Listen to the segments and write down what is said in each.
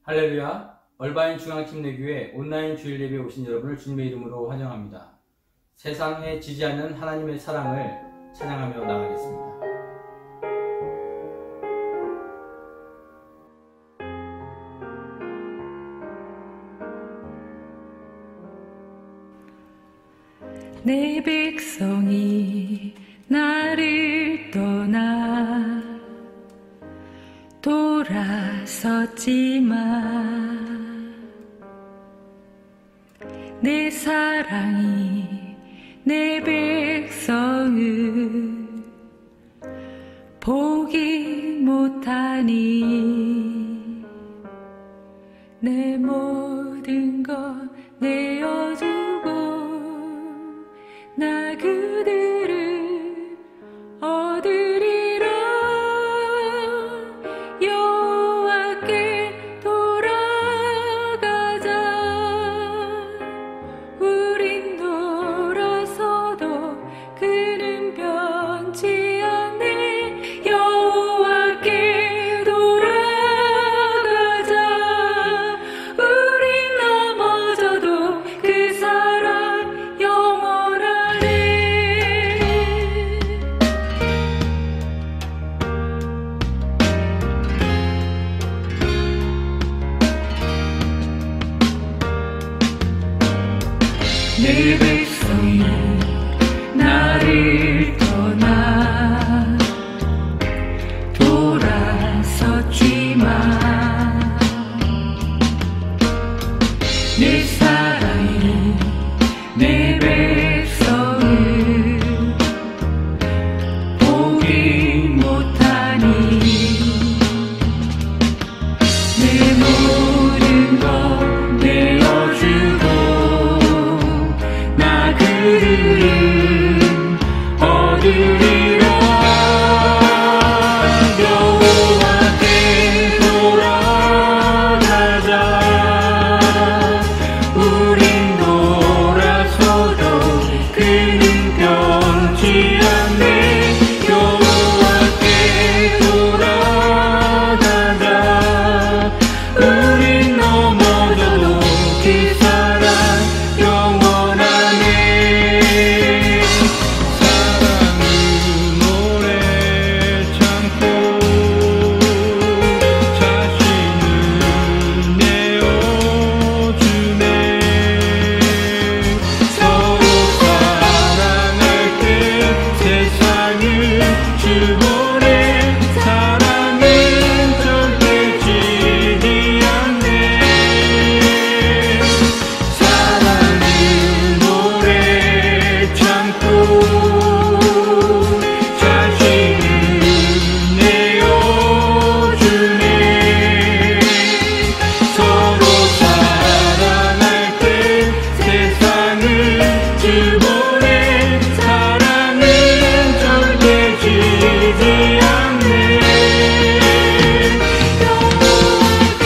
할렐루야! 얼바인 중앙침례교회 온라인 주일 예배에 오신 여러분을 주님의 이름으로 환영합니다. 세상에 지지 않는 하나님의 사랑을 찬양하며 나가겠습니다. 내 백성이 나를 떠나 돌아섰지만 내 사랑이 내 백성을 보기 못하니 내 모든 것 내어주고 나 그들을 얻으리라. 여호와께 돌아가자. 우린 돌아서도 그는 변치 않네. 여호와께 돌아가자. 우린 넘어져도 그 사랑 영원하네. 내 백성이 나를 떠나 돌아섰지만 내 사랑이 내 백성을 보기 못하니 내 모든 것 내어주고 나 그들을 얻으리라. 여호와께 돌아가자. 우린 돌아서도 그는 변치 않네. 여호와께 돌아가자. 우린 넘어져도 그 사랑 영원하네. 사랑은 오래 참고 자신을 내어주네. 서로 사랑할 때 세상을 주보내. 사랑은 절대 지지 않네. 사랑은 오래 참고 자신을 내어주네. 서로 사랑할 때 세상을 주보내. 사랑은 절대 지지 않네. 여호와께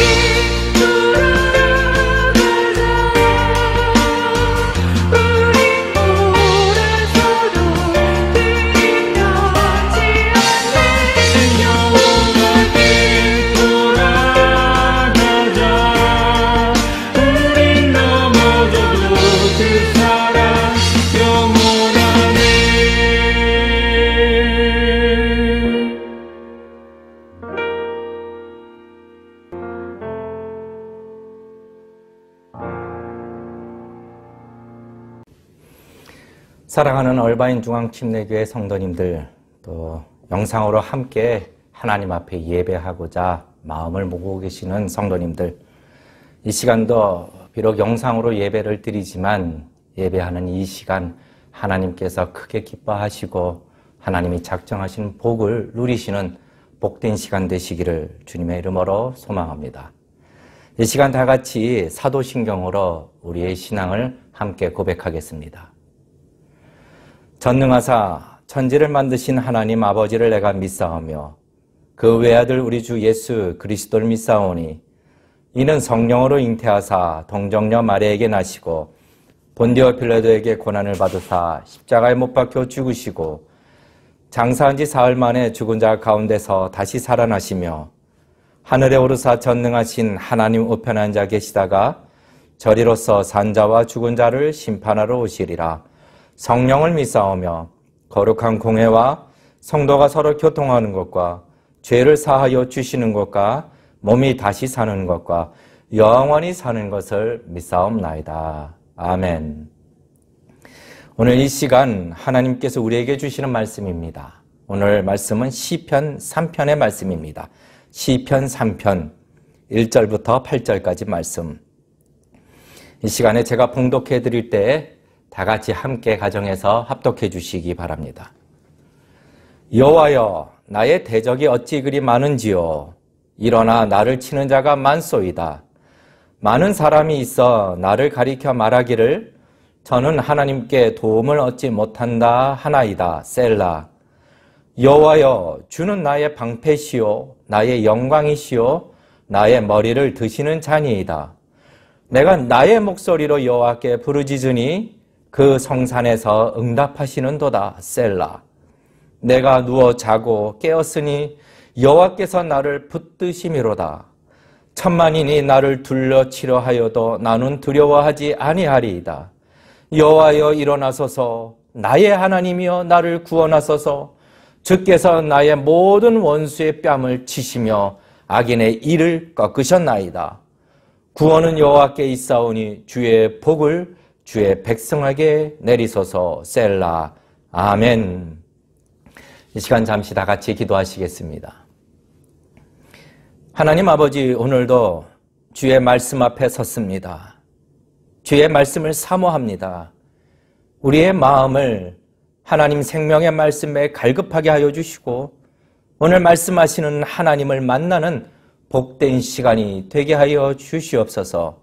돌아가자. 우린 돌아서도 그는 변치 않네. 여호와께 돌아가자. 우린 넘어져도 그 사랑 영원하네. 사랑하는 얼바인 중앙침례교회 성도님들, 또 영상으로 함께 하나님 앞에 예배하고자 마음을 모으고 계시는 성도님들, 이 시간도 비록 영상으로 예배를 드리지만 예배하는 이 시간 하나님께서 크게 기뻐하시고 하나님이 작정하신 복을 누리시는 복된 시간 되시기를 주님의 이름으로 소망합니다. 이 시간 다 같이 사도신경으로 우리의 신앙을 함께 고백하겠습니다. 전능하사 천지를 만드신 하나님 아버지를 내가 믿사오며 그 외아들 우리 주 예수 그리스도를 믿사오니 이는 성령으로 잉태하사 동정녀 마리아에게 나시고 본디오 빌라도에게 고난을 받으사 십자가에 못 박혀 죽으시고 장사한 지 사흘 만에 죽은 자 가운데서 다시 살아나시며 하늘에 오르사 전능하신 하나님 우편에 앉아 계시다가 저리로서 산자와 죽은 자를 심판하러 오시리라. 성령을 믿사오며 거룩한 공회와 성도가 서로 교통하는 것과 죄를 사하여 주시는 것과 몸이 다시 사는 것과 영원히 사는 것을 믿사옵나이다. 아멘. 오늘 이 시간 하나님께서 우리에게 주시는 말씀입니다. 오늘 말씀은 시편 3편의 말씀입니다. 시편 3편 1절부터 8절까지 말씀. 이 시간에 제가 봉독해 드릴 때 다 같이 함께 가정에서 합독해 주시기 바랍니다. 여호와여, 나의 대적이 어찌 그리 많은지요. 일어나 나를 치는 자가 많소이다. 많은 사람이 있어 나를 가리켜 말하기를 저는 하나님께 도움을 얻지 못한다 하나이다. 셀라. 여호와여, 주는 나의 방패시요 나의 영광이시요 나의 머리를 드시는 자니이다. 내가 나의 목소리로 여호와께 부르짖으니 그 성산에서 응답하시는도다. 셀라. 내가 누워 자고 깨었으니 여호와께서 나를 붙드심이로다. 천만인이 나를 둘러치려 하여도 나는 두려워하지 아니하리이다. 여호와여, 일어나소서. 나의 하나님이여, 나를 구원하소서. 주께서 나의 모든 원수의 뺨을 치시며 악인의 이를 꺾으셨나이다. 구원은 여호와께 있사오니 주의 복을 주의 백성에게 내리소서. 셀라. 아멘. 이 시간 잠시 다 같이 기도하시겠습니다. 하나님 아버지, 오늘도 주의 말씀 앞에 섰습니다. 주의 말씀을 사모합니다. 우리의 마음을 하나님 생명의 말씀에 갈급하게 하여 주시고 오늘 말씀하시는 하나님을 만나는 복된 시간이 되게 하여 주시옵소서.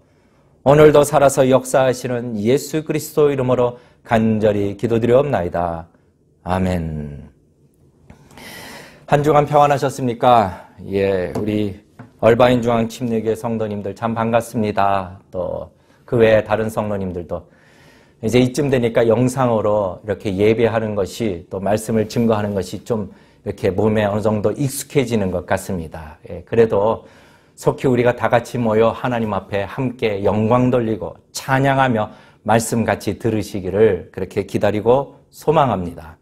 오늘도 살아서 역사하시는 예수 그리스도 이름으로 간절히 기도드리옵나이다. 아멘. 한 주간 평안하셨습니까? 예, 우리 얼바인 중앙 침례교회 성도님들 참 반갑습니다. 또 그 외에 다른 성도님들도 이제 이쯤 되니까 영상으로 이렇게 예배하는 것이 또 말씀을 증거하는 것이 좀 이렇게 몸에 어느 정도 익숙해지는 것 같습니다. 예, 그래도 속히 우리가 다 같이 모여 하나님 앞에 함께 영광 돌리고 찬양하며 말씀 같이 들으시기를 그렇게 기다리고 소망합니다.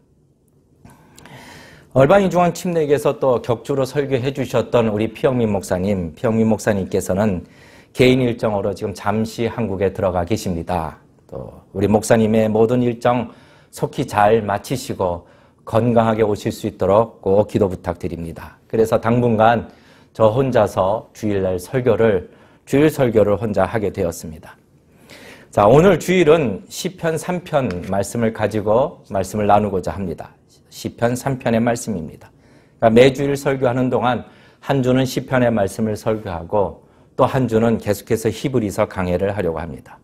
얼바인 중앙 침례교회에서 또 격주로 설교해 주셨던 우리 피영민 목사님께서는 개인 일정으로 지금 잠시 한국에 들어가 계십니다. 또 우리 목사님의 모든 일정 속히 잘 마치시고 건강하게 오실 수 있도록 꼭 기도 부탁드립니다. 그래서 당분간 저 혼자서 주일 설교를 혼자 하게 되었습니다. 자, 오늘 주일은 시편 3편 말씀을 가지고 말씀을 나누고자 합니다. 시편 3편의 말씀입니다. 그러니까 매주일 설교하는 동안 한 주는 시편의 말씀을 설교하고 또 한 주는 계속해서 히브리서 강해를 하려고 합니다.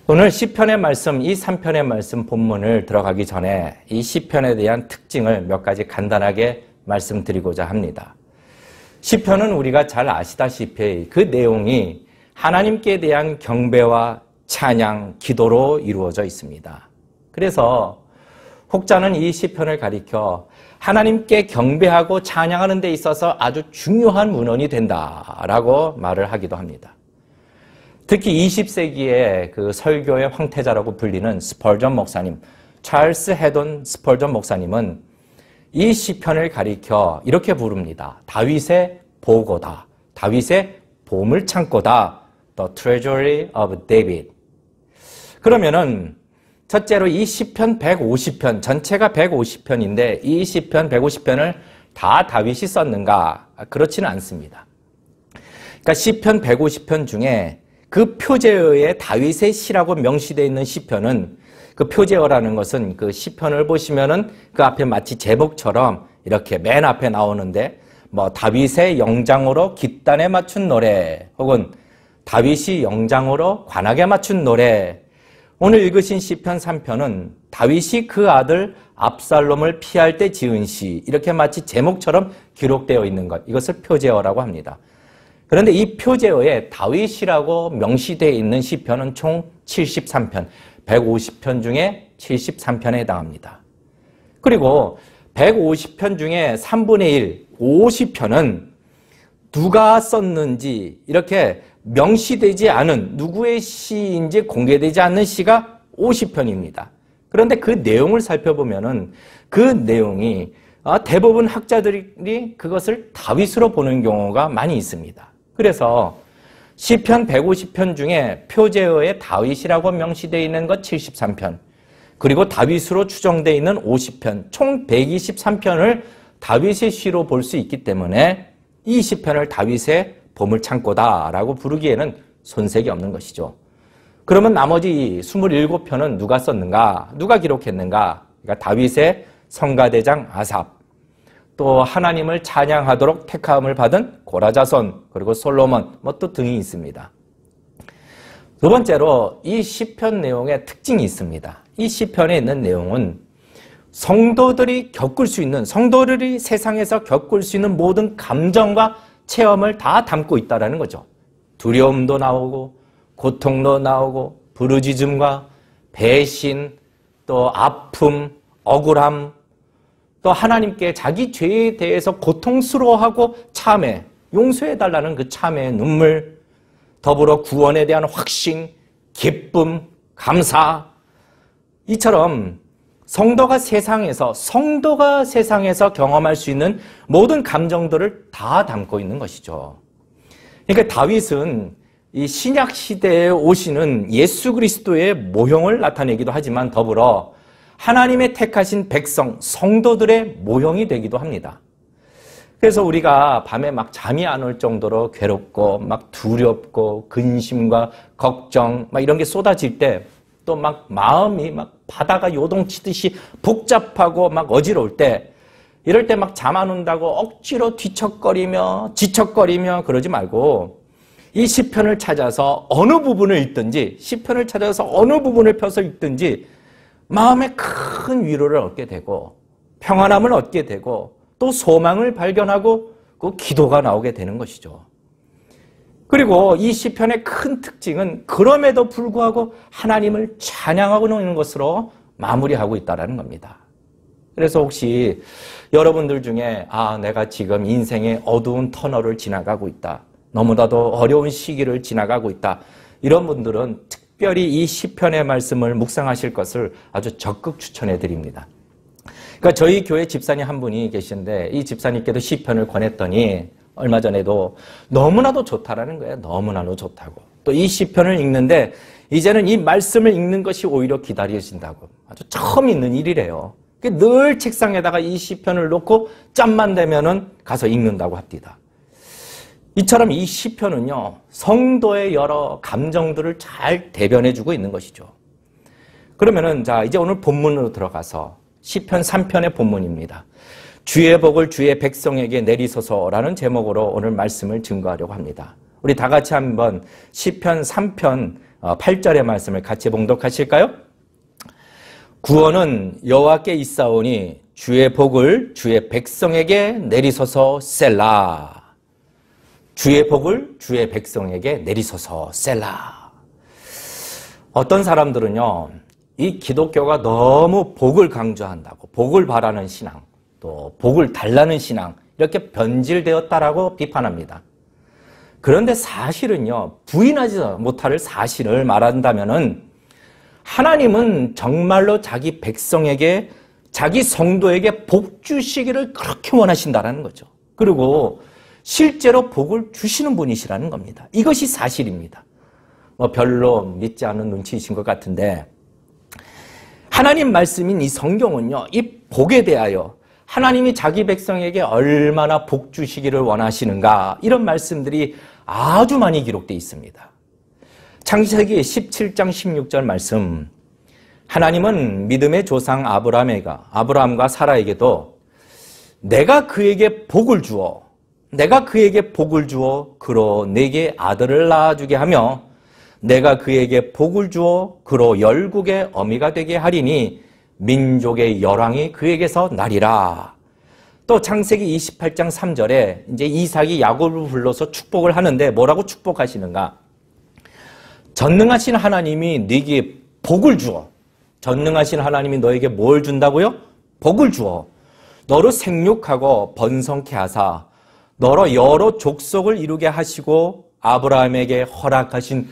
오늘 시편의 말씀, 이 3편의 말씀 본문을 들어가기 전에 이 시편에 대한 특징을 몇 가지 간단하게 말씀드리고자 합니다. 시편은 우리가 잘 아시다시피 그 내용이 하나님께 대한 경배와 찬양, 기도로 이루어져 있습니다. 그래서 혹자는 이 시편을 가리켜 하나님께 경배하고 찬양하는 데 있어서 아주 중요한 문헌이 된다라고 말을 하기도 합니다. 특히 20세기의 그 설교의 황태자라고 불리는 스펄전 목사님, 찰스 헤돈 스펄전 목사님은 이 시편을 가리켜 이렇게 부릅니다. 다윗의 보고다. 다윗의 보물창고다. The Treasury of David. 그러면은 첫째로 이 시편 150편, 전체가 150편인데 이 시편 150편을 다 다윗이 썼는가? 그렇지는 않습니다. 그러니까 시편 150편 중에 그 표제어에 다윗의 시라고 명시되어 있는 시편은 그 표제어라는 것은 그 시편을 보시면은 그 앞에 마치 제목처럼 이렇게 맨 앞에 나오는데 뭐 다윗의 영장으로 깃단에 맞춘 노래 혹은 다윗이 영장으로 관악에 맞춘 노래. 오늘 읽으신 시편 3편은 다윗이 그 아들 압살롬을 피할 때 지은 시, 이렇게 마치 제목처럼 기록되어 있는 것, 이것을 표제어라고 합니다. 그런데 이 표제어에 다윗이라고 명시되어 있는 시편은 총 73편, 150편 중에 73편에 해당합니다. 그리고 150편 중에 3분의 1, 50편은 누가 썼는지 이렇게 명시되지 않은 누구의 시인지 공개되지 않는 시가 50편입니다. 그런데 그 내용을 살펴보면은 그 내용이 대부분 학자들이 그것을 다윗으로 보는 경우가 많이 있습니다. 그래서 시편 150편 중에 표제어에 다윗이라고 명시되어 있는 것 73편, 그리고 다윗으로 추정되어 있는 50편, 총 123편을 다윗의 시로 볼 수 있기 때문에 이 시편을 다윗의 보물창고다라고 부르기에는 손색이 없는 것이죠. 그러면 나머지 27편은 누가 썼는가? 누가 기록했는가? 그러니까 다윗의 성가대장 아삽, 또 하나님을 찬양하도록 택함을 받은 고라자손, 그리고 솔로몬 또 등이 있습니다. 두 번째로 이 시편 내용에 특징이 있습니다. 이 시편에 있는 내용은 성도들이 겪을 수 있는, 성도들이 세상에서 겪을 수 있는 모든 감정과 체험을 다 담고 있다는 거죠. 두려움도 나오고 고통도 나오고 부르짖음과 배신, 또 아픔, 억울함, 또 하나님께 자기 죄에 대해서 고통스러워하고 참회, 용서해달라는 그 참회의 눈물, 더불어 구원에 대한 확신, 기쁨, 감사, 이처럼 성도가 세상에서 경험할 수 있는 모든 감정들을 다 담고 있는 것이죠. 그러니까 다윗은 이 신약 시대에 오시는 예수 그리스도의 모형을 나타내기도 하지만 더불어 하나님의 택하신 백성, 성도들의 모형이 되기도 합니다. 그래서 우리가 밤에 막 잠이 안 올 정도로 괴롭고 막 두렵고 근심과 걱정 막 이런 게 쏟아질 때, 또 막 마음이 막 바다가 요동치듯이 복잡하고 막 어지러울 때, 이럴 때 막 잠 안 온다고 억지로 뒤척거리며 지척거리며 그러지 말고 이 시편을 찾아서 어느 부분을 읽든지, 시편을 찾아서 어느 부분을 펴서 읽든지 마음에 큰 위로를 얻게 되고 평안함을 얻게 되고 또 소망을 발견하고 그 기도가 나오게 되는 것이죠. 그리고 이 시편의 큰 특징은 그럼에도 불구하고 하나님을 찬양하고 있는 것으로 마무리하고 있다는 겁니다. 그래서 혹시 여러분들 중에 내가 지금 인생의 어두운 터널을 지나가고 있다, 너무나도 어려운 시기를 지나가고 있다, 이런 분들은 특별히 이 시편의 말씀을 묵상하실 것을 아주 적극 추천해 드립니다. 그러니까 저희 교회 집사님 한 분이 계신데 이 집사님께도 시편을 권했더니 얼마 전에도 너무나도 좋다라는 거예요. 너무나도 좋다고. 또 이 시편을 읽는데 이제는 이 말씀을 읽는 것이 오히려 기다려진다고. 아주 처음 있는 일이래요. 늘 책상에다가 이 시편을 놓고 짬만 되면은 가서 읽는다고 합니다. 이처럼 이 시편은요, 성도의 여러 감정들을 잘 대변해주고 있는 것이죠. 그러면은 이제 오늘 본문으로 들어가서 시편 3편의 본문입니다. 주의 복을 주의 백성에게 내리소서라는 제목으로 오늘 말씀을 증거하려고 합니다. 우리 다 같이 한번 시편 3편 8절의 말씀을 같이 봉독하실까요? 구원은 여호와께 있사오니 주의 복을 주의 백성에게 내리소서 셀라. 주의 복을 주의 백성에게 내리소서 셀라. 어떤 사람들은요, 이 기독교가 너무 복을 강조한다고, 복을 바라는 신앙, 또 복을 달라는 신앙, 이렇게 변질되었다라고 비판합니다. 그런데 사실은요, 부인하지 못할 사실을 말한다면은 하나님은 정말로 자기 백성에게, 자기 성도에게 복 주시기를 그렇게 원하신다라는 거죠. 그리고 실제로 복을 주시는 분이시라는 겁니다. 이것이 사실입니다. 별로 믿지 않는 눈치이신 것 같은데, 하나님 말씀인 이 성경은요, 이 복에 대하여 하나님이 자기 백성에게 얼마나 복 주시기를 원하시는가, 이런 말씀들이 아주 많이 기록되어 있습니다. 창세기 17장 16절 말씀, 하나님은 믿음의 조상 아브라함과 사라에게도 내가 그에게 복을 주어 그로 내게 아들을 낳아주게 하며 내가 그에게 복을 주어 그로 열국의 어미가 되게 하리니 민족의 열왕이 그에게서 나리라. 또 창세기 28장 3절에 이제 이삭이 야곱을 불러서 축복을 하는데 뭐라고 축복하시는가? 전능하신 하나님이 네게 복을 주어. 전능하신 하나님이 너에게 뭘 준다고요? 복을 주어. 너를 생육하고 번성케 하사 너로 여러 족속을 이루게 하시고 아브라함에게 허락하신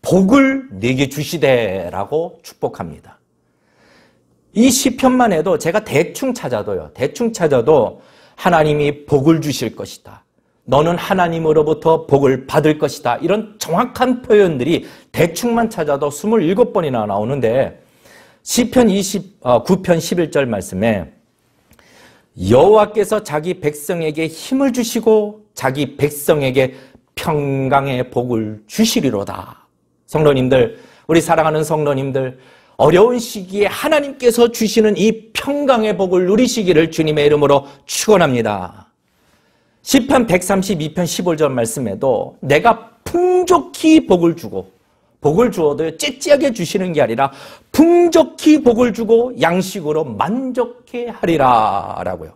복을 내게 주시되라고 축복합니다. 이 시편만 해도 제가 대충 찾아도 하나님이 복을 주실 것이다. 너는 하나님으로부터 복을 받을 것이다. 이런 정확한 표현들이 대충만 찾아도 27번이나 나오는데 시편 9편 11절 말씀에 여호와께서 자기 백성에게 힘을 주시고 자기 백성에게 평강의 복을 주시리로다. 성도님들, 우리 사랑하는 성도님들, 어려운 시기에 하나님께서 주시는 이 평강의 복을 누리시기를 주님의 이름으로 축원합니다. 시편 132편 15절 말씀에도 내가 풍족히 복을 주고, 복을 주어도 째째하게 주시는 게 아니라 풍족히 복을 주고 양식으로 만족해 하리라 라고요.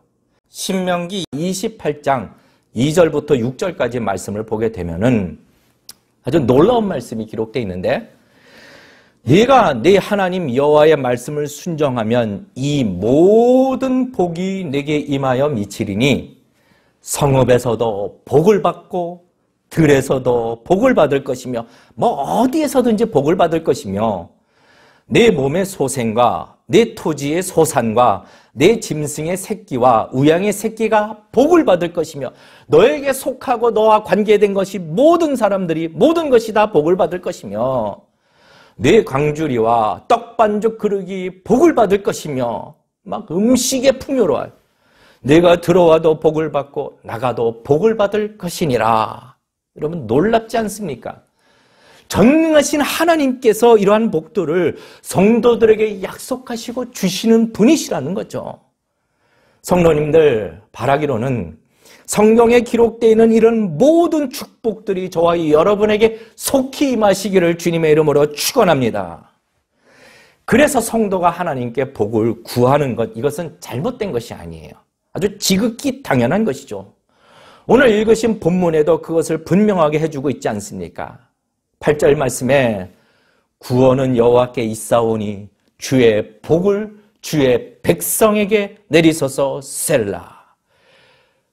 신명기 28장 2절부터 6절까지 말씀을 보게 되면은 아주 놀라운 말씀이 기록되어 있는데, 네가 네 하나님 여호와의 말씀을 순종하면 이 모든 복이 내게 임하여 미치리니 성읍에서도 복을 받고 들에서도 복을 받을 것이며 어디에서든지 복을 받을 것이며 내 몸의 소생과 내 토지의 소산과 내 짐승의 새끼와 우양의 새끼가 복을 받을 것이며 너에게 속하고 너와 관계된 것이 모든 사람들이 모든 것이 다 복을 받을 것이며 내 광주리와 떡반죽 그릇이 복을 받을 것이며 음식의 풍요로워 내가 들어와도 복을 받고 나가도 복을 받을 것이니라. 여러분 놀랍지 않습니까? 전능하신 하나님께서 이러한 복들을 성도들에게 약속하시고 주시는 분이시라는 거죠. 성도님들, 바라기로는 성경에 기록되어 있는 이런 모든 축복들이 저와 여러분에게 속히 임하시기를 주님의 이름으로 축원합니다. 그래서 성도가 하나님께 복을 구하는 것, 이것은 잘못된 것이 아니에요. 아주 지극히 당연한 것이죠. 오늘 읽으신 본문에도 그것을 분명하게 해주고 있지 않습니까? 8절 말씀에 구원은 여호와께 있사오니 주의 복을 주의 백성에게 내리소서 셀라.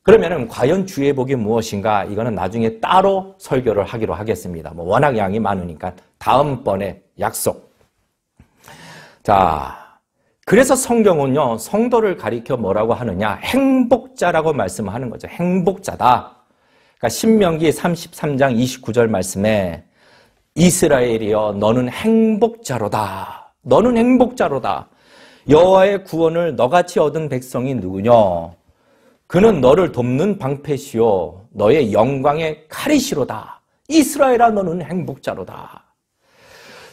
그러면 과연 주의 복이 무엇인가? 이거는 나중에 따로 설교를 하기로 하겠습니다. 워낙 양이 많으니까 다음번에 약속. 자, 그래서 성경은요, 성도를 가리켜 뭐라고 하느냐? 행복자라고 말씀하는 거죠. 행복자다. 그러니까 신명기 33장 29절 말씀에 이스라엘이여 너는 행복자로다. 너는 행복자로다. 여호와의 구원을 너같이 얻은 백성이 누구냐? 그는 너를 돕는 방패시오 너의 영광의 칼이시로다. 이스라엘아 너는 행복자로다.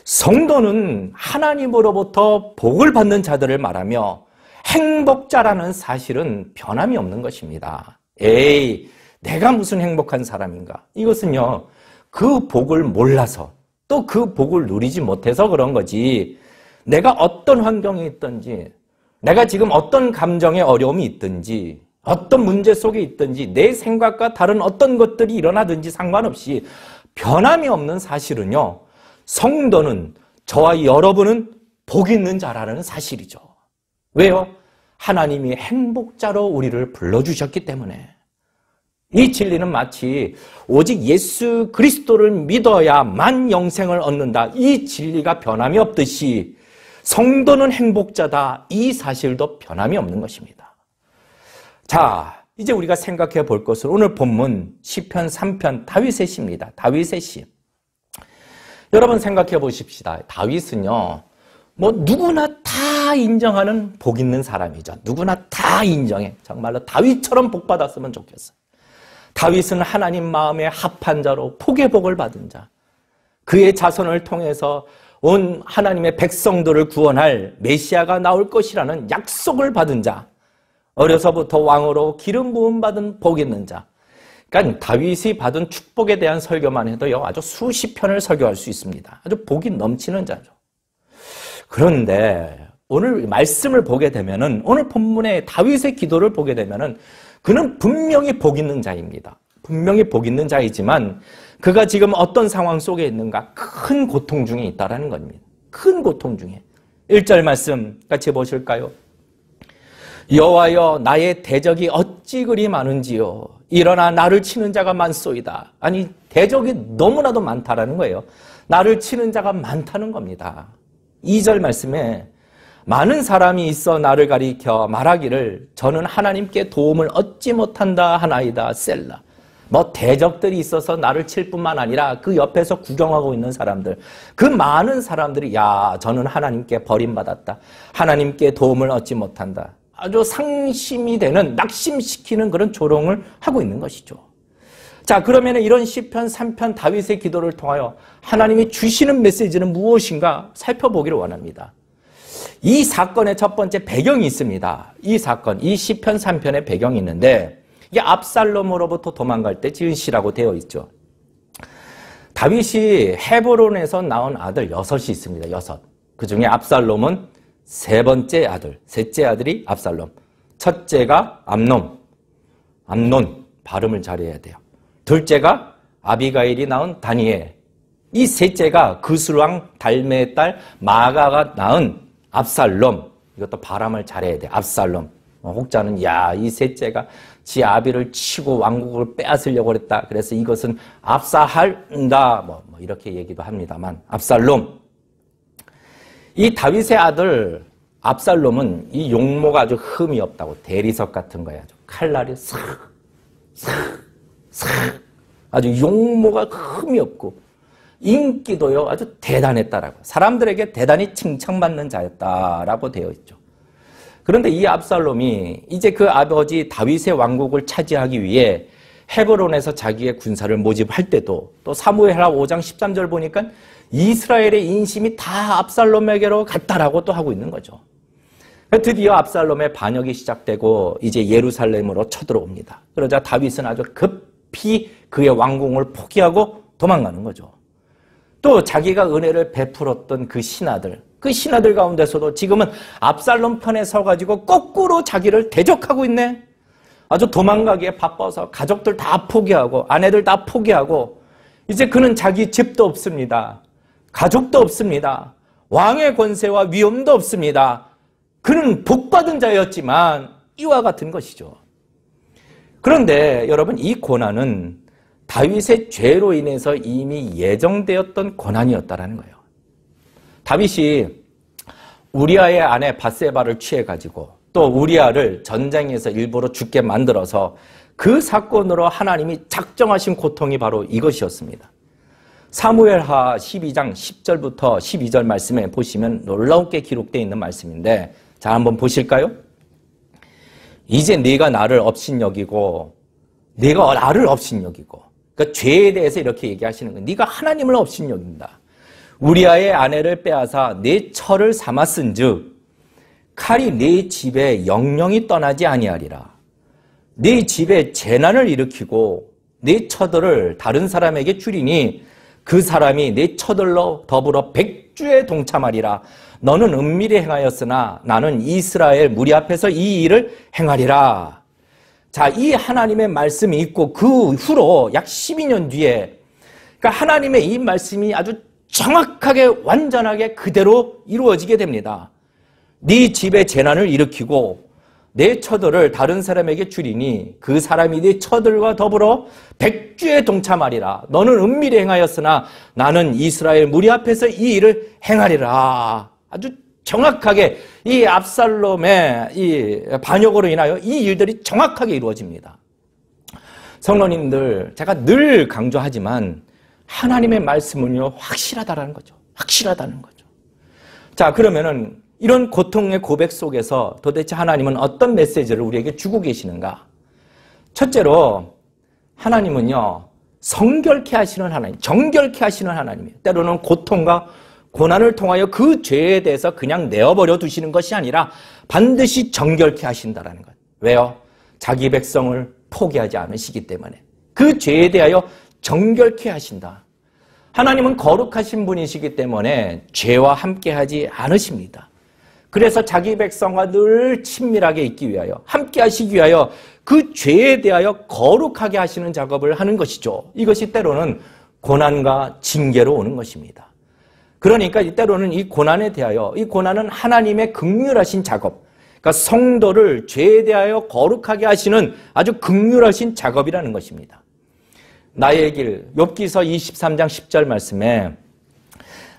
성도는 하나님으로부터 복을 받는 자들을 말하며 행복자라는 사실은 변함이 없는 것입니다. 에이, 내가 무슨 행복한 사람인가? 이것은요, 그 복을 몰라서 또 그 복을 누리지 못해서 그런 거지, 내가 어떤 환경에 있든지, 내가 지금 어떤 감정의 어려움이 있든지, 어떤 문제 속에 있든지, 내 생각과 다른 어떤 것들이 일어나든지 상관없이 변함이 없는 사실은요, 성도는, 저와 여러분은 복 있는 자라는 사실이죠. 왜요? 하나님이 행복자로 우리를 불러주셨기 때문에. 이 진리는 마치 오직 예수 그리스도를 믿어야만 영생을 얻는다, 이 진리가 변함이 없듯이 성도는 행복자다, 이 사실도 변함이 없는 것입니다. 자, 이제 우리가 생각해 볼 것은 오늘 본문 시편 3편 다윗의 시입니다. 다윗의 시. 여러분 생각해 보십시다. 다윗은요, 누구나 다 인정하는 복 있는 사람이죠. 누구나 다 인정해. 정말로 다윗처럼 복 받았으면 좋겠어요. 다윗은 하나님 마음에 합한 자로 복의 복을 받은 자, 그의 자손을 통해서 온 하나님의 백성들을 구원할 메시아가 나올 것이라는 약속을 받은 자, 어려서부터 왕으로 기름 부음 받은 복 있는 자. 그러니까 다윗이 받은 축복에 대한 설교만 해도요, 아주 수십 편을 설교할 수 있습니다. 아주 복이 넘치는 자죠. 그런데 오늘 말씀을 보게 되면은, 오늘 본문의 다윗의 기도를 보게 되면은 그는 분명히 복 있는 자입니다. 분명히 복 있는 자이지만 그가 지금 어떤 상황 속에 있는가? 큰 고통 중에 있다라는 겁니다. 큰 고통 중에. 1절 말씀 같이 보실까요? 여호와여 나의 대적이 어찌 그리 많은지요. 일어나 나를 치는 자가 많소이다. 아니 대적이 너무나도 많다라는 거예요. 나를 치는 자가 많다는 겁니다. 2절 말씀에 많은 사람이 있어 나를 가리켜 말하기를 저는 하나님께 도움을 얻지 못한다 하나이다. 셀라. 뭐 대적들이 있어서 나를 칠 뿐만 아니라 그 옆에서 구경하고 있는 사람들, 그 많은 사람들이 야 저는 하나님께 버림받았다. 하나님께 도움을 얻지 못한다. 아주 상심이 되는, 낙심시키는 그런 조롱을 하고 있는 것이죠. 자, 그러면 이런 시편 3편 다윗의 기도를 통하여 하나님이 주시는 메시지는 무엇인가 살펴보기를 원합니다. 이 사건의 첫 번째 배경이 있습니다. 이 사건, 이 시편 3편의 배경이 있는데 이게 압살롬으로부터 도망갈 때 지은 시라고 되어 있죠. 다윗이 헤브론에서 낳은 아들 6이 있습니다. 6. 그 중에 압살롬은 세 번째 아들, 셋째 아들이 압살롬. 첫째가 암논, 발음을 잘해야 돼요. 둘째가 아비가일이 낳은 다니엘. 이 셋째가 그술왕 달메의 딸 마가가 낳은 압살롬. 이것도 발음을 잘해야 돼요. 압살롬. 혹자는 야, 이 셋째가 지 아비를 치고 왕국을 빼앗으려고 그랬다. 그래서 이것은 압사할다. 뭐 이렇게 얘기도 합니다만 압살롬. 이 다윗의 아들 압살롬은 이 용모가 아주 흠이 없다고. 대리석 같은 거야. 칼날이 싹 아주 용모가 흠이 없고 인기도요 아주 대단했다라고. 사람들에게 대단히 칭찬받는 자였다라고 되어 있죠. 그런데 이 압살롬이 이제 그 아버지 다윗의 왕국을 차지하기 위해 헤브론에서 자기의 군사를 모집할 때도 또 사무엘하 5장 13절 보니까 이스라엘의 인심이 다 압살롬에게로 갔다라고 또 하고 있는 거죠. 드디어 압살롬의 반역이 시작되고 이제 예루살렘으로 쳐들어옵니다. 그러자 다윗은 아주 급히 그의 왕궁을 포기하고 도망가는 거죠. 또 자기가 은혜를 베풀었던 그 신하들 가운데서도 지금은 압살롬 편에 서가지고 거꾸로 자기를 대적하고 있네. 아주 도망가기에 바빠서 가족들 다 포기하고 아내들 다 포기하고 이제 그는 자기 집도 없습니다. 가족도 없습니다. 왕의 권세와 위엄도 없습니다. 그는 복받은 자였지만 이와 같은 것이죠. 그런데 여러분 이 고난은 다윗의 죄로 인해서 이미 예정되었던 고난이었다라는 거예요. 다윗이 우리아의 아내 밧세바를 취해가지고 또 우리아를 전쟁에서 일부러 죽게 만들어서 그 사건으로 하나님이 작정하신 고통이 바로 이것이었습니다. 사무엘하 12장 10절부터 12절 말씀에 보시면 놀라운게 기록되어 있는 말씀인데 자 한번 보실까요? 이제 네가 나를 업신여기고 그러니까 죄에 대해서 이렇게 얘기하시는 거예요. 네가 하나님을 업신여긴다. 우리아의 아내를 빼앗아 내 처를 삼았은즉 칼이 네 집에 영영이 떠나지 아니하리라. 네 집에 재난을 일으키고 네 처들을 다른 사람에게 주리니 그 사람이 네 처들로 더불어 백주에 동참하리라. 너는 은밀히 행하였으나 나는 이스라엘 무리 앞에서 이 일을 행하리라. 자, 이 하나님의 말씀이 있고 그 후로 약 12년 뒤에 그러니까 하나님의 이 말씀이 아주 정확하게 완전하게 그대로 이루어지게 됩니다. 네 집에 재난을 일으키고 내 처들을 다른 사람에게 주리니 그 사람이 네 처들과 더불어 백주에 동참하리라. 너는 은밀히 행하였으나 나는 이스라엘 무리 앞에서 이 일을 행하리라. 아주 정확하게 이 압살롬의 이 반역으로 인하여 이 일들이 정확하게 이루어집니다. 성도님들, 제가 늘 강조하지만 하나님의 말씀은요 확실하다라는 거죠. 확실하다는 거죠. 자, 그러면은 이런 고통의 고백 속에서 도대체 하나님은 어떤 메시지를 우리에게 주고 계시는가? 첫째로 하나님은요 성결케 하시는 하나님, 정결케 하시는 하나님이에요. 때로는 고통과 고난을 통하여 그 죄에 대해서 그냥 내어버려 두시는 것이 아니라 반드시 정결케 하신다라는 거예요. 왜요? 자기 백성을 포기하지 않으시기 때문에 그 죄에 대하여 정결케 하신다. 하나님은 거룩하신 분이시기 때문에 죄와 함께하지 않으십니다. 그래서 자기 백성과 늘 친밀하게 있기 위하여 함께 하시기 위하여 그 죄에 대하여 거룩하게 하시는 작업을 하는 것이죠. 이것이 때로는 고난과 징계로 오는 것입니다. 그러니까 때로는 이 고난에 대하여 이 고난은 하나님의 긍휼하신 작업, 그러니까 성도를 죄에 대하여 거룩하게 하시는 아주 극률하신 작업이라는 것입니다. 나의 길, 욥기서 23장 10절 말씀에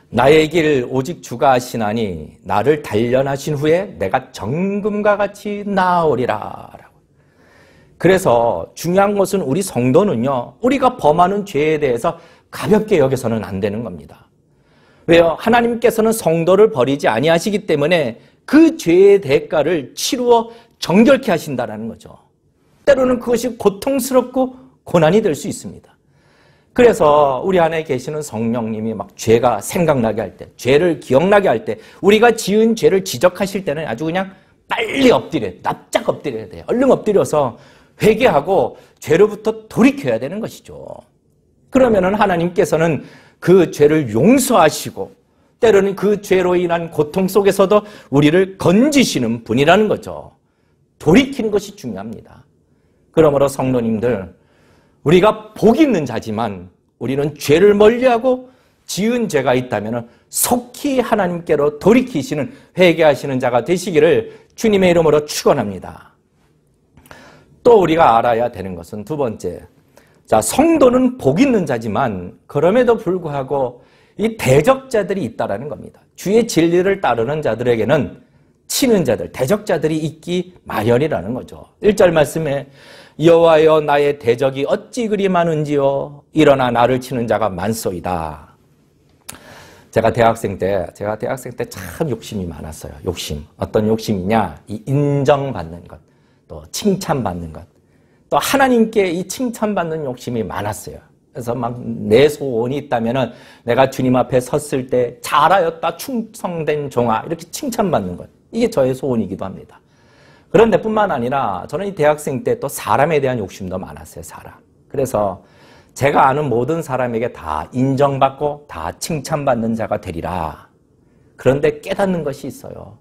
나의 길 오직 주가 하시나니 나를 단련하신 후에 내가 정금과 같이 나아오리라. 그래서 중요한 것은 우리 성도는요, 우리가 범하는 죄에 대해서 가볍게 여겨서는 안 되는 겁니다. 왜요? 하나님께서는 성도를 버리지 아니하시기 때문에 그 죄의 대가를 치루어 정결케 하신다는 거죠. 때로는 그것이 고통스럽고 고난이 될 수 있습니다. 그래서 우리 안에 계시는 성령님이 막 죄가 생각나게 할 때, 죄를 기억나게 할 때, 우리가 지은 죄를 지적하실 때는 아주 그냥 빨리 엎드려야 돼. 납작 엎드려야 돼요. 얼른 엎드려서 회개하고 죄로부터 돌이켜야 되는 것이죠. 그러면은 하나님께서는 그 죄를 용서하시고 때로는 그 죄로 인한 고통 속에서도 우리를 건지시는 분이라는 거죠. 돌이키는 것이 중요합니다. 그러므로 성도님들, 우리가 복 있는 자지만 우리는 죄를 멀리하고 지은 죄가 있다면 속히 하나님께로 돌이키시는 회개하시는 자가 되시기를 주님의 이름으로 축원합니다. 또 우리가 알아야 되는 것은 두 번째, 자, 성도는 복 있는 자지만 그럼에도 불구하고 이 대적자들이 있다라는 겁니다. 주의 진리를 따르는 자들에게는 치는 자들, 대적자들이 있기 마련이라는 거죠. 1절 말씀에 여호와여 나의 대적이 어찌 그리 많은지요 일어나 나를 치는 자가 많소이다. 제가 대학생 때 참 욕심이 많았어요. 욕심. 어떤 욕심이냐? 이 인정받는 것, 또 칭찬받는 것, 또 하나님께 이 칭찬받는 욕심이 많았어요. 그래서 막 내 소원이 있다면은 내가 주님 앞에 섰을 때 잘하였다 충성된 종아 이렇게 칭찬받는 것, 이게 저의 소원이기도 합니다. 그런데 뿐만 아니라 저는 이 대학생 때 또 사람에 대한 욕심도 많았어요. 사람. 그래서 제가 아는 모든 사람에게 다 인정받고 다 칭찬받는 자가 되리라. 그런데 깨닫는 것이 있어요.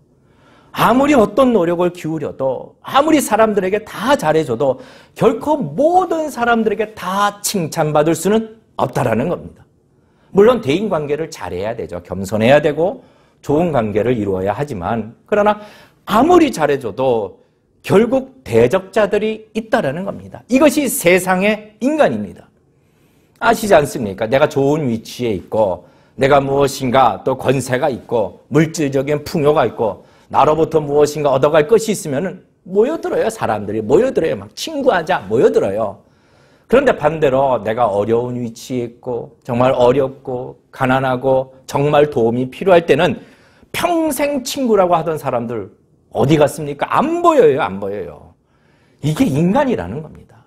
아무리 어떤 노력을 기울여도 아무리 사람들에게 다 잘해줘도 결코 모든 사람들에게 다 칭찬받을 수는 없다라는 겁니다. 물론 대인관계를 잘해야 되죠. 겸손해야 되고 좋은 관계를 이루어야 하지만 그러나 아무리 잘해줘도 결국 대적자들이 있다라는 겁니다. 이것이 세상의 인간입니다. 아시지 않습니까? 내가 좋은 위치에 있고 내가 무엇인가 또 권세가 있고 물질적인 풍요가 있고 나로부터 무엇인가 얻어갈 것이 있으면 모여들어요. 사람들이 모여들어요. 막 친구하자 모여들어요. 그런데 반대로 내가 어려운 위치에 있고 정말 어렵고 가난하고 정말 도움이 필요할 때는 평생 친구라고 하던 사람들 어디 갔습니까? 안 보여요. 안 보여요. 이게 인간이라는 겁니다.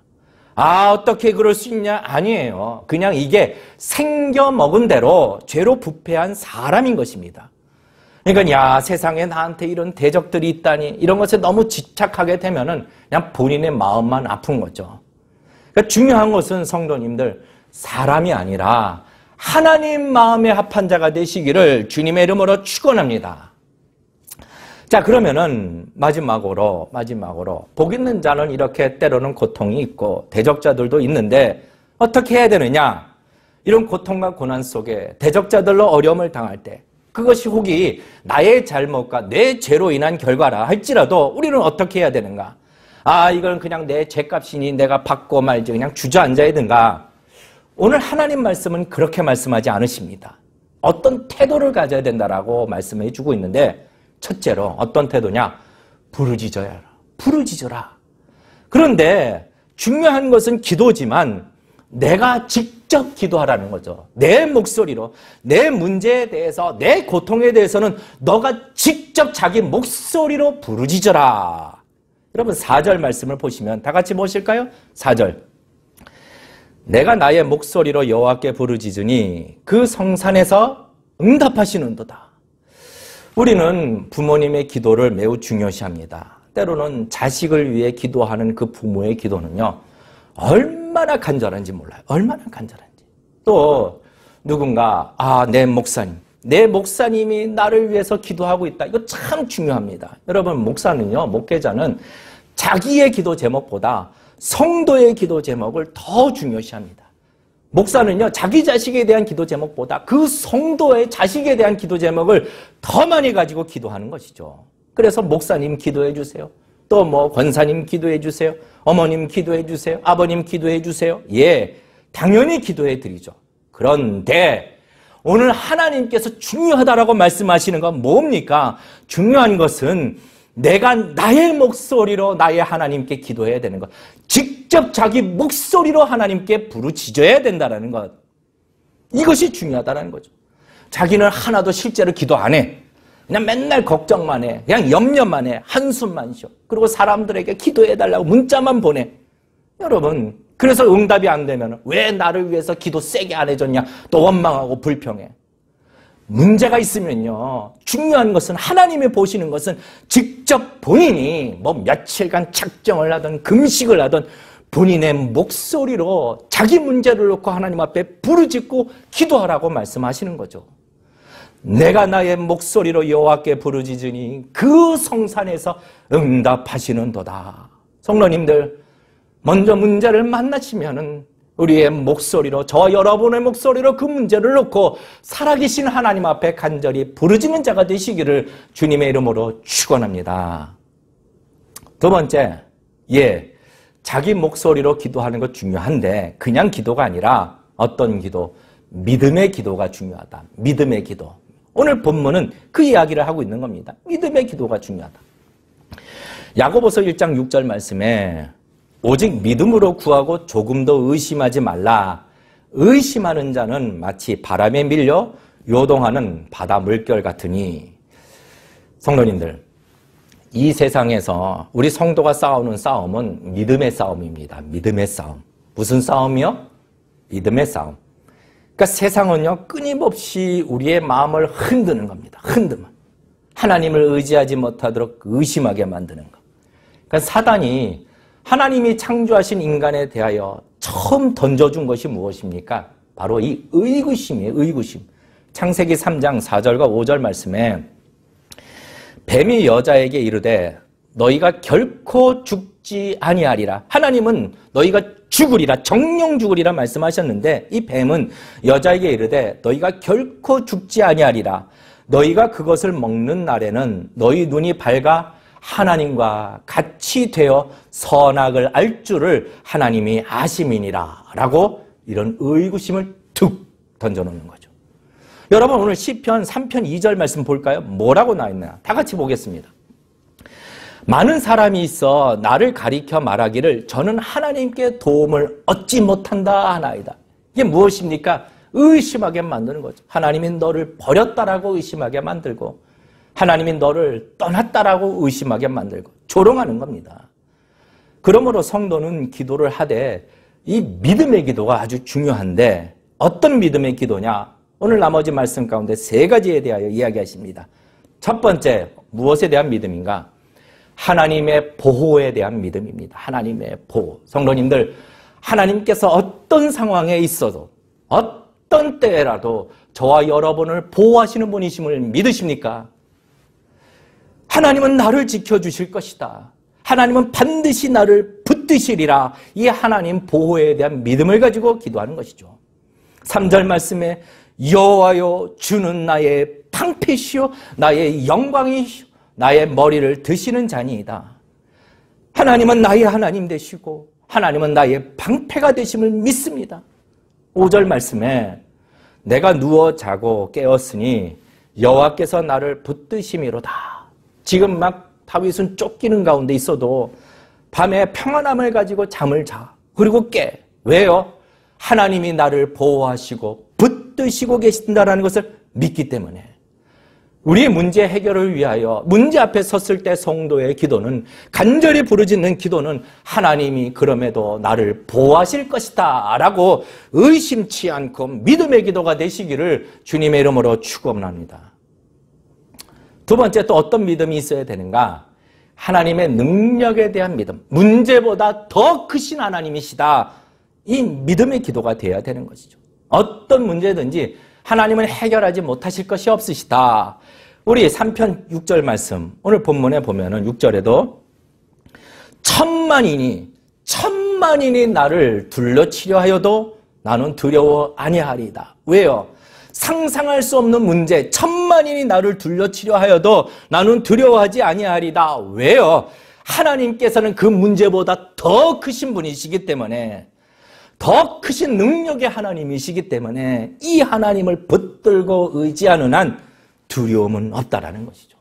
아, 어떻게 그럴 수 있냐? 아니에요. 그냥 이게 생겨먹은 대로 죄로 부패한 사람인 것입니다. 그러니까 야, 세상에 나한테 이런 대적들이 있다니 이런 것에 너무 집착하게 되면은 그냥 본인의 마음만 아픈 거죠. 그러니까 중요한 것은 성도님들, 사람이 아니라 하나님 마음에 합한 자가 되시기를 주님의 이름으로 축원합니다. 자, 그러면은 마지막으로 복 있는 자는 이렇게 때로는 고통이 있고 대적자들도 있는데 어떻게 해야 되느냐? 이런 고통과 고난 속에 대적자들로 어려움을 당할 때 그것이 혹이 나의 잘못과 내 죄로 인한 결과라 할지라도 우리는 어떻게 해야 되는가? 아, 이건 그냥 내 죄값이니 내가 받고 말지 그냥 주저앉아야 되는가? 오늘 하나님 말씀은 그렇게 말씀하지 않으십니다. 어떤 태도를 가져야 된다라고 말씀해 주고 있는데 첫째로 어떤 태도냐? 부르짖어야 부르짖어라. 그런데 중요한 것은 기도지만 내가 직접 기도하라는 거죠. 내 목소리로 내 문제에 대해서 내 고통에 대해서는 너가 직접 자기 목소리로 부르짖어라. 여러분 4절 말씀을 보시면 다 같이 보실까요? 4절. 내가 나의 목소리로 여호와께 부르짖으니 그 성산에서 응답하시는도다. 우리는 부모님의 기도를 매우 중요시합니다. 때로는 자식을 위해 기도하는 그 부모의 기도는요, 얼마나 간절한지 몰라요. 얼마나 간절한지. 또 누군가 내 목사님이 나를 위해서 기도하고 있다. 이거 참 중요합니다. 여러분 목사는요, 목회자는 자기의 기도 제목보다 성도의 기도 제목을 더 중요시합니다. 목사는요, 자기 자식에 대한 기도 제목보다 그 성도의 자식에 대한 기도 제목을 더 많이 가지고 기도하는 것이죠. 그래서 목사님 기도해 주세요. 또 뭐 권사님 기도해 주세요. 어머님 기도해 주세요. 아버님 기도해 주세요. 예, 당연히 기도해 드리죠. 그런데 오늘 하나님께서 중요하다라고 말씀하시는 건 뭡니까? 중요한 것은 내가 나의 목소리로 나의 하나님께 기도해야 되는 것. 직접 자기 목소리로 하나님께 부르짖어야 된다는 것. 이것이 중요하다는 거죠. 자기는 하나도 실제로 기도 안 해. 그냥 맨날 걱정만 해. 그냥 염려만 해. 한숨만 쉬어. 그리고 사람들에게 기도해달라고 문자만 보내. 여러분, 그래서 응답이 안 되면 왜 나를 위해서 기도 세게 안 해줬냐? 또 원망하고 불평해. 문제가 있으면요. 중요한 것은 하나님이 보시는 것은 직접 본인이 뭐 며칠간 작정을 하든 금식을 하든 본인의 목소리로 자기 문제를 놓고 하나님 앞에 부르짖고 기도하라고 말씀하시는 거죠. 내가 나의 목소리로 여호와께 부르짖으니 그 성산에서 응답하시는도다. 성도님들, 먼저 문제를 만나시면은 우리의 목소리로, 저와 여러분의 목소리로 그 문제를 놓고 살아계신 하나님 앞에 간절히 부르짖는 자가 되시기를 주님의 이름으로 축원합니다. 두 번째, 자기 목소리로 기도하는 것 중요한데 그냥 기도가 아니라 어떤 기도? 믿음의 기도가 중요하다. 믿음의 기도. 오늘 본문은 그 이야기를 하고 있는 겁니다. 믿음의 기도가 중요하다. 야고보서 1장 6절 말씀에 오직 믿음으로 구하고 조금도 의심하지 말라. 의심하는 자는 마치 바람에 밀려 요동하는 바다 물결 같으니. 성도님들, 이 세상에서 우리 성도가 싸우는 싸움은 믿음의 싸움입니다. 믿음의 싸움. 무슨 싸움이요? 믿음의 싸움. 그러니까 세상은요, 끊임없이 우리의 마음을 흔드는 겁니다. 흔들면. 하나님을 의지하지 못하도록 의심하게 만드는 것. 그러니까 사단이 하나님이 창조하신 인간에 대하여 처음 던져준 것이 무엇입니까? 바로 이 의구심이에요. 의구심. 창세기 3장 4절과 5절 말씀에 뱀이 여자에게 이르되 너희가 결코 죽지 아니하리라. 하나님은 너희가 죽으리라, 정령 죽으리라 말씀하셨는데 이 뱀은 여자에게 이르되 너희가 결코 죽지 아니하리라. 너희가 그것을 먹는 날에는 너희 눈이 밝아 하나님과 같이 되어 선악을 알 줄을 하나님이 아심이니라 라고 이런 의구심을 툭 던져놓는 거죠. 여러분, 오늘 시편 3편 2절 말씀 볼까요? 뭐라고 나와있나? 다 같이 보겠습니다. 많은 사람이 있어 나를 가리켜 말하기를 저는 하나님께 도움을 얻지 못한다 하나이다. 이게 무엇입니까? 의심하게 만드는 거죠. 하나님이 너를 버렸다라고 의심하게 만들고 하나님이 너를 떠났다라고 의심하게 만들고 조롱하는 겁니다. 그러므로 성도는 기도를 하되 이 믿음의 기도가 아주 중요한데 어떤 믿음의 기도냐? 오늘 나머지 말씀 가운데 세 가지에 대하여 이야기하십니다. 첫 번째, 무엇에 대한 믿음인가? 하나님의 보호에 대한 믿음입니다. 하나님의 보호. 성도님들, 하나님께서 어떤 상황에 있어도 어떤 때라도 저와 여러분을 보호하시는 분이심을 믿으십니까? 하나님은 나를 지켜주실 것이다. 하나님은 반드시 나를 붙드시리라. 이 하나님 보호에 대한 믿음을 가지고 기도하는 것이죠. 3절 말씀에 여호와여 주는 나의 방패시요 나의 영광이시요 나의 머리를 드시는 자니이다. 하나님은 나의 하나님 되시고 하나님은 나의 방패가 되심을 믿습니다. 5절 말씀에 내가 누워 자고 깨었으니 여호와께서 나를 붙드심이로다. 지금 막 다윗은 쫓기는 가운데 있어도 밤에 평안함을 가지고 잠을 자. 그리고 깨. 왜요? 하나님이 나를 보호하시고 붙드시고 계신다는 것을 믿기 때문에. 우리의 문제 해결을 위하여 문제 앞에 섰을 때 성도의 기도는, 간절히 부르짖는 기도는 하나님이 그럼에도 나를 보호하실 것이다 라고 의심치 않고 믿음의 기도가 되시기를 주님의 이름으로 축원합니다. 두 번째, 또 어떤 믿음이 있어야 되는가? 하나님의 능력에 대한 믿음. 문제보다 더 크신 하나님이시다. 이 믿음의 기도가 되어야 되는 것이죠. 어떤 문제든지 하나님은 해결하지 못하실 것이 없으시다. 우리 3편 6절 말씀, 오늘 본문에 보면은 6절에도 천만인이 나를 둘러치려 하여도 나는 두려워 아니하리이다. 왜요? 상상할 수 없는 문제, 천만인이 나를 둘러치려 하여도 나는 두려워하지 아니하리다. 왜요? 하나님께서는 그 문제보다 더 크신 분이시기 때문에, 더 크신 능력의 하나님이시기 때문에 이 하나님을 붙들고 의지하는 한 두려움은 없다라는 것이죠.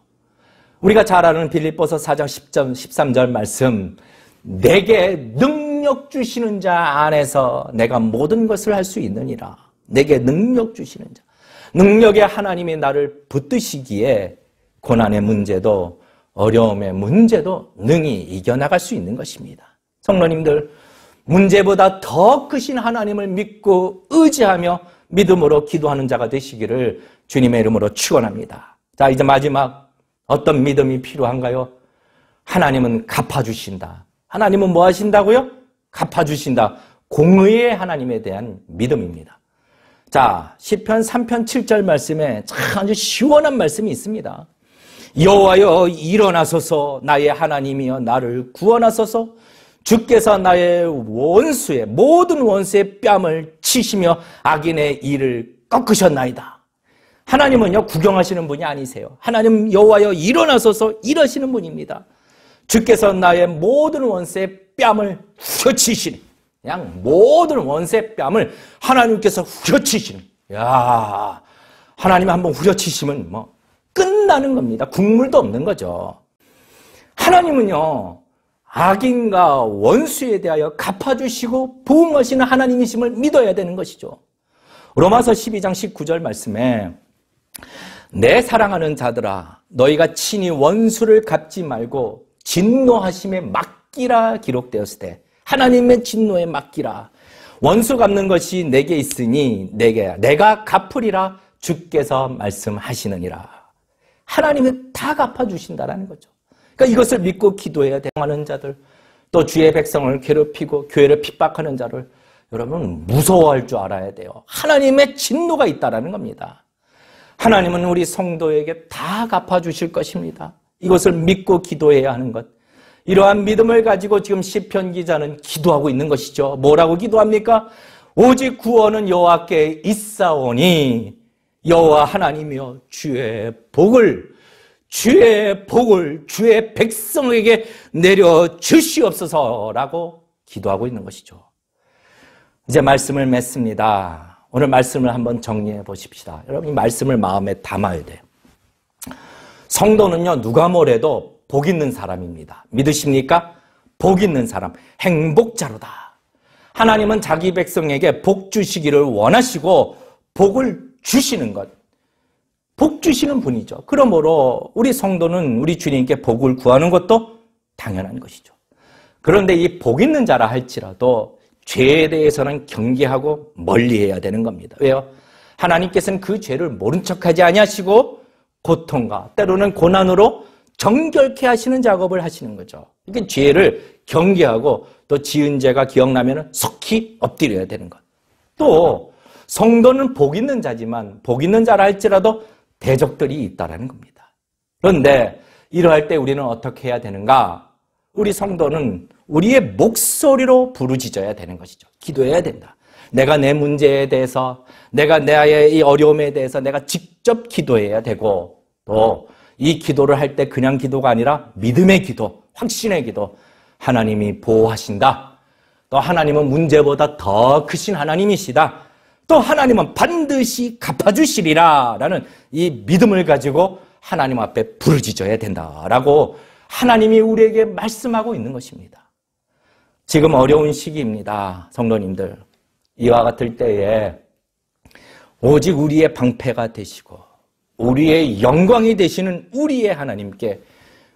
우리가 잘 아는 빌립보서 4장 10절, 13절 말씀, 내게 능력 주시는 자 안에서 내가 모든 것을 할 수 있느니라. 내게 능력 주시는 자. 능력의 하나님이 나를 붙드시기에 고난의 문제도 어려움의 문제도 능히 이겨나갈 수 있는 것입니다. 성도님들, 문제보다 더 크신 하나님을 믿고 의지하며 믿음으로 기도하는 자가 되시기를 주님의 이름으로 축원합니다. 자, 이제 마지막 어떤 믿음이 필요한가요? 하나님은 갚아주신다. 하나님은 뭐 하신다고요? 갚아주신다. 공의의 하나님에 대한 믿음입니다. 자, 시편 3편 7절 말씀에 참 아주 시원한 말씀이 있습니다. 여호와여 일어나소서, 나의 하나님이여 나를 구원하소서. 주께서 나의 원수의 모든 원수의 뺨을 치시며 악인의 일을 꺾으셨나이다. 하나님은요, 구경하시는 분이 아니세요. 하나님 여호와여 일어나소서 이러시는 분입니다. 주께서 나의 모든 원수의 뺨을 후려치시니, 그냥 모든 원수의 뺨을 하나님께서 후려치시는. 야, 하나님 한번 후려치시면 뭐 끝나는 겁니다. 국물도 없는 거죠. 하나님은요, 악인과 원수에 대하여 갚아주시고 보응하시는 하나님이심을 믿어야 되는 것이죠. 로마서 12장 19절 말씀에 내 사랑하는 자들아 너희가 친히 원수를 갚지 말고 진노하심에 맡기라 기록되었을 때, 하나님의 진노에 맡기라. 원수 갚는 것이 내게 있으니 내가 갚으리라 주께서 말씀하시느니라. 하나님은 다 갚아주신다라는 거죠. 그러니까 이것을 믿고 기도해야 되는 자들, 또 주의 백성을 괴롭히고 교회를 핍박하는 자를 여러분 무서워할 줄 알아야 돼요. 하나님의 진노가 있다라는 겁니다. 하나님은 우리 성도에게 다 갚아주실 것입니다. 이것을 믿고 기도해야 하는 것. 이러한 믿음을 가지고 지금 시편 기자는 기도하고 있는 것이죠. 뭐라고 기도합니까? 오직 구원은 여호와께 있사오니 여호와 하나님이여 주의 복을 주의 백성에게 내려주시옵소서라고 기도하고 있는 것이죠. 이제 말씀을 맺습니다. 오늘 말씀을 한번 정리해 보십시다. 여러분 이 말씀을 마음에 담아야 돼요. 성도는요, 누가 뭐래도 복 있는 사람입니다. 믿으십니까? 복 있는 사람, 행복자로다. 하나님은 자기 백성에게 복 주시기를 원하시고 복을 주시는 것, 복 주시는 분이죠. 그러므로 우리 성도는 우리 주님께 복을 구하는 것도 당연한 것이죠. 그런데 이 복 있는 자라 할지라도 죄에 대해서는 경계하고 멀리해야 되는 겁니다. 왜요? 하나님께서는 그 죄를 모른 척하지 아니하시고 고통과 때로는 고난으로 정결케 하시는 작업을 하시는 거죠. 이게 죄를 경계하고 또 지은 죄가 기억나면 속히 엎드려야 되는 것. 또 성도는 복 있는 자지만 복 있는 자라 할지라도 대적들이 있다라는 겁니다. 그런데 이러할 때 우리는 어떻게 해야 되는가? 우리 성도는 우리의 목소리로 부르짖어야 되는 것이죠. 기도해야 된다. 내가 내 문제에 대해서, 내가 나의 이 어려움에 대해서 내가 직접 기도해야 되고, 또 이 기도를 할 때 그냥 기도가 아니라 믿음의 기도, 확신의 기도. 하나님이 보호하신다. 또 하나님은 문제보다 더 크신 하나님이시다. 또 하나님은 반드시 갚아주시리라 라는 이 믿음을 가지고 하나님 앞에 부르짖어야 된다라고 하나님이 우리에게 말씀하고 있는 것입니다. 지금 어려운 시기입니다. 성도님들, 이와 같을 때에 오직 우리의 방패가 되시고 우리의 영광이 되시는 우리의 하나님께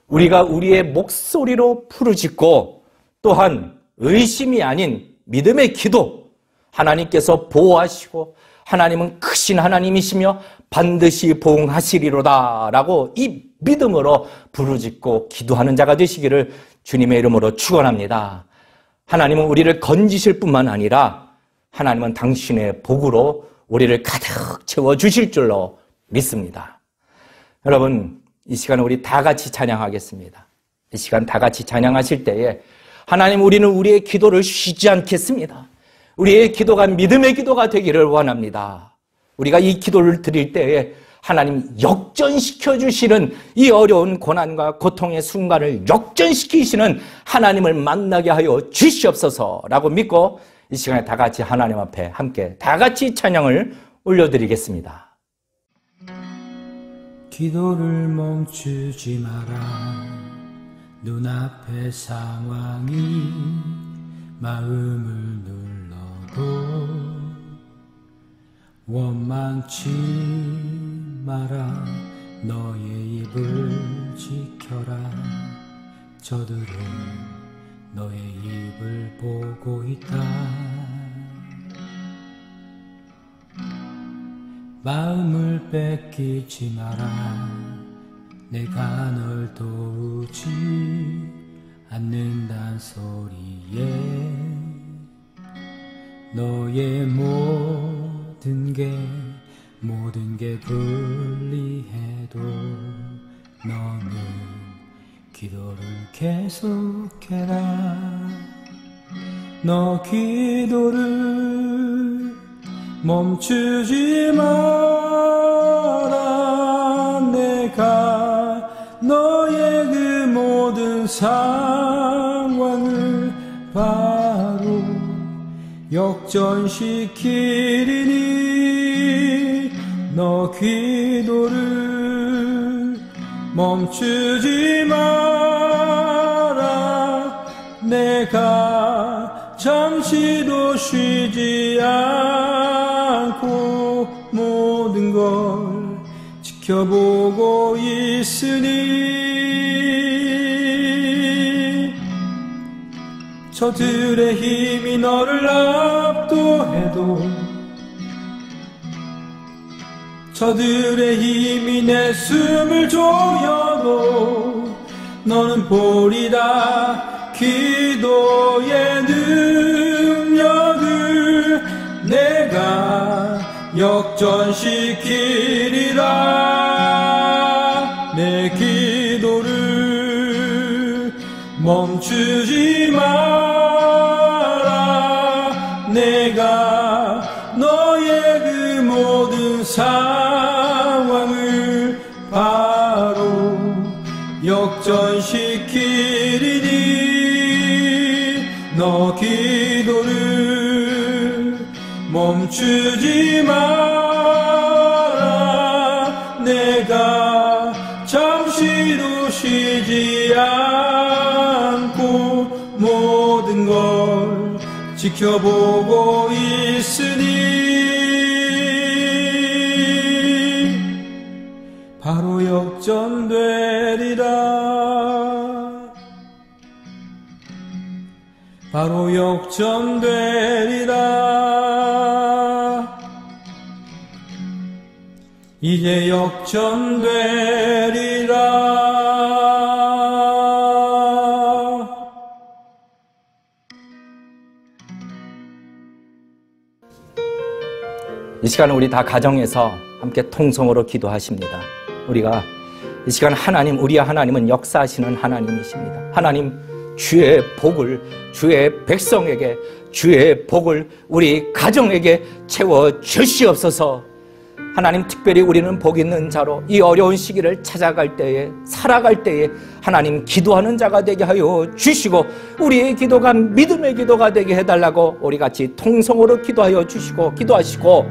우리가 우리의 목소리로 부르짖고 또한 의심이 아닌 믿음의 기도, 하나님께서 보호하시고 하나님은 크신 하나님이시며 반드시 보응하시리로다 라고 이 믿음으로 부르짖고 기도하는 자가 되시기를 주님의 이름으로 축원합니다. 하나님은 우리를 건지실 뿐만 아니라 하나님은 당신의 복으로 우리를 가득 채워주실 줄로 믿습니다. 여러분, 이 시간에 우리 다 같이 찬양하겠습니다. 이 시간 다 같이 찬양하실 때에 하나님, 우리는 우리의 기도를 쉬지 않겠습니다. 우리의 기도가 믿음의 기도가 되기를 원합니다. 우리가 이 기도를 드릴 때에 하나님 역전시켜 주시는 이 어려운 고난과 고통의 순간을 역전시키시는 하나님을 만나게 하여 주시옵소서라고 믿고 이 시간에 다 같이 하나님 앞에 함께 다 같이 찬양을 올려드리겠습니다. 기도를 멈추지 마라. 눈앞의 상황이 마음을 눌러도 원망치 마라. 너의 입을 지켜라. 저들은 너의 입을 보고 있다. 마음을 뺏기지 마라. 내가 널 도우지 않는단 소리에 너의 모든 게 불리해도 너는 기도를 계속해라. 너 기도를 멈추지 마라. 내가 너의 그 모든 상황을 바로 역전시키리니 너 기도를 멈추지 마라. 내가 잠시도 쉬지 않고 모든 걸 지켜보고 있으니 저들의 힘이 너를 압도해도 저들의 힘이 내 숨을 조여도 너는 보리다. 기도의 능력을 내가 역전시키리라. 내 기도를 멈추지 마라. 내가 너의 그 모든 상황을 바로 역전시키리니 너 기도를 멈추지 마라. 내가 잠시도 쉬지 않고 모든 걸 지켜보고 있으니 바로 역전되리라. 바로 역전되리라. 이제 역전되리라. 이 시간은 우리 다 가정에서 함께 통성으로 기도하십니다. 우리가 이 시간 하나님, 우리 하나님은 역사하시는 하나님이십니다. 하나님, 주의 복을 주의 백성에게, 주의 복을 우리 가정에게 채워 주시옵소서. 하나님, 특별히 우리는 복 있는 자로 이 어려운 시기를 찾아갈 때에, 살아갈 때에 하나님 기도하는 자가 되게 하여 주시고 우리의 기도가 믿음의 기도가 되게 해달라고 우리 같이 통성으로 기도하여 주시고 기도하시고,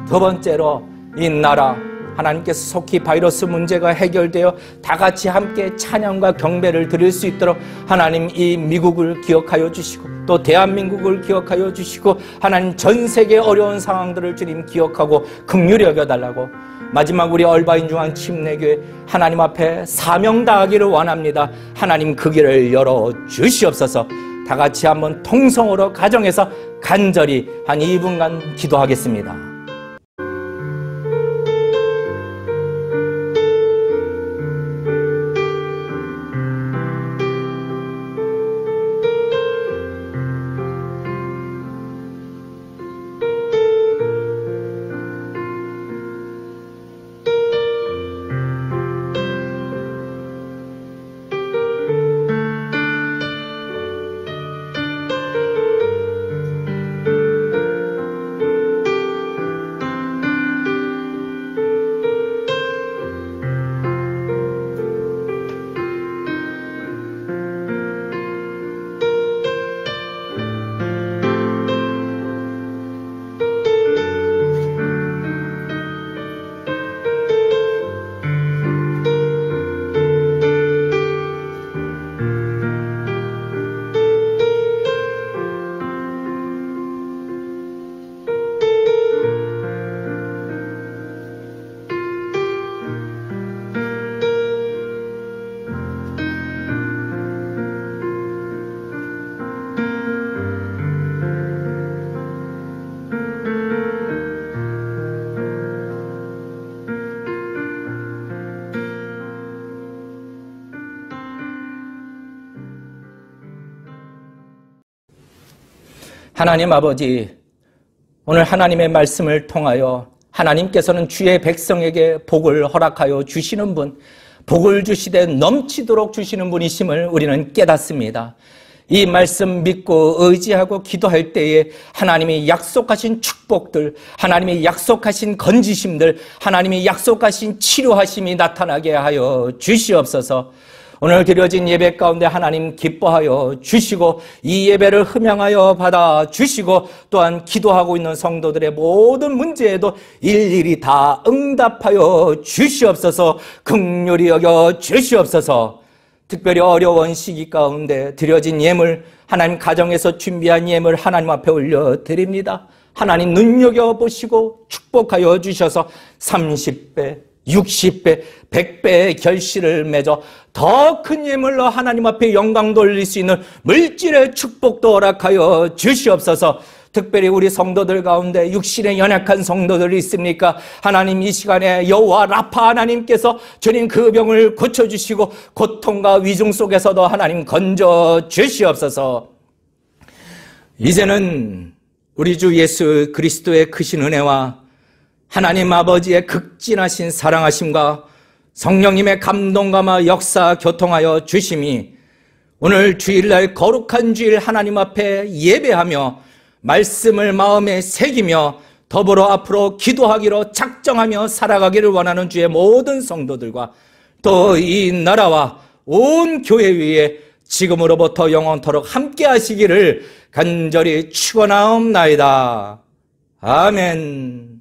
두 번째로 이 나라 하나님께서 속히 바이러스 문제가 해결되어 다 같이 함께 찬양과 경배를 드릴 수 있도록 하나님 이 미국을 기억하여 주시고 또 대한민국을 기억하여 주시고 하나님 전 세계 어려운 상황들을 주님 기억하고 긍휼히 여겨달라고, 마지막 우리 얼바인 중앙 침례교회 하나님 앞에 사명 다하기를 원합니다. 하나님 그 길을 열어 주시옵소서. 다 같이 한번 통성으로 가정에서 간절히 한 2분간 기도하겠습니다. 하나님 아버지, 오늘 하나님의 말씀을 통하여 하나님께서는 주의 백성에게 복을 허락하여 주시는 분, 복을 주시되 넘치도록 주시는 분이심을 우리는 깨닫습니다. 이 말씀 믿고 의지하고 기도할 때에 하나님이 약속하신 축복들, 하나님이 약속하신 건지심들, 하나님이 약속하신 치료하심이 나타나게 하여 주시옵소서. 오늘 드려진 예배 가운데 하나님 기뻐하여 주시고 이 예배를 흠양하여 받아 주시고 또한 기도하고 있는 성도들의 모든 문제에도 일일이 다 응답하여 주시옵소서. 긍휼히 여겨 주시옵소서. 특별히 어려운 시기 가운데 드려진 예물, 하나님 가정에서 준비한 예물 하나님 앞에 올려드립니다. 하나님 눈여겨보시고 축복하여 주셔서 30배, 60배, 100배의 결실을 맺어 더 큰 예물로 하나님 앞에 영광 돌릴 수 있는 물질의 축복도 허락하여 주시옵소서. 특별히 우리 성도들 가운데 육신에 연약한 성도들이 있습니까? 하나님 이 시간에 여호와 라파 하나님께서 주님 그 병을 고쳐주시고 고통과 위중 속에서도 하나님 건져 주시옵소서. 이제는 우리 주 예수 그리스도의 크신 은혜와 하나님 아버지의 극진하신 사랑하심과 성령님의 감동감화 역사 교통하여 주심이 오늘 주일날 거룩한 주일 하나님 앞에 예배하며 말씀을 마음에 새기며 더불어 앞으로 기도하기로 작정하며 살아가기를 원하는 주의 모든 성도들과 또 이 나라와 온 교회 위에 지금으로부터 영원토록 함께 하시기를 간절히 축원하옵나이다. 아멘.